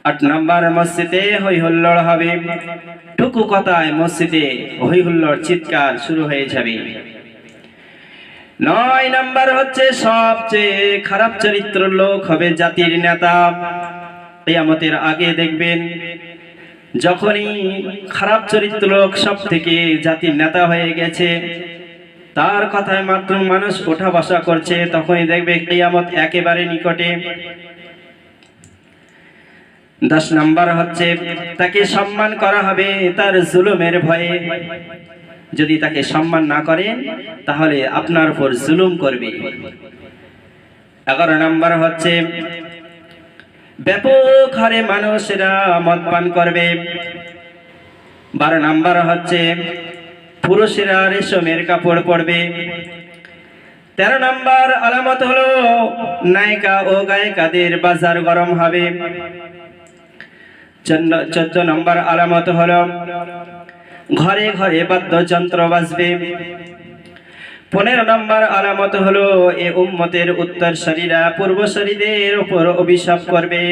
8 নম্বর মসজিদে হই হুল্লোড় হবে, টুকু কথায় মসজিদে হই হুল্লোড় চিৎকার শুরু হয়ে যাবে। 9 নম্বর হচ্ছে সবচেয়ে খারাপ চরিত্রের লোক হবে জাতির নেতা। কিয়ামতের আগে দেখবেন যখনই খারাপ চরিত্র লোক সব থেকে জাতির নেতা হয়ে গেছে, তার কথায় মাত্র মানুষ ওঠা বসা করছে, তখনই দেখবে কিয়ামত একেবারে নিকটে। 10 নম্বর হচ্ছে তাকে সম্মান করা হবে তার জুলুমের ভয়ে। যদি তাকে সম্মান না করেন তাহলে আপনার উপর জুলুম করবে। 11 নম্বর হচ্ছে ব্যাপক হারে মানুষেরা মদ পান করবে। 12 নম্বর হচ্ছে পুরুষেরা রেশমের কাপড় পরবে। 13 নম্বর আলামত হলো নায়িকা ও গায়িকাদের বাজার গরম হবে। 14 নম্বর আলামত হলো ঘরে ঘরে বাদ্যযন্ত্র বাজবে। 15 নম্বর আলামত হলো এ উম্মতের উত্তরসূরিরা পূর্বসূরিদের উপর অভিশাপ করবে।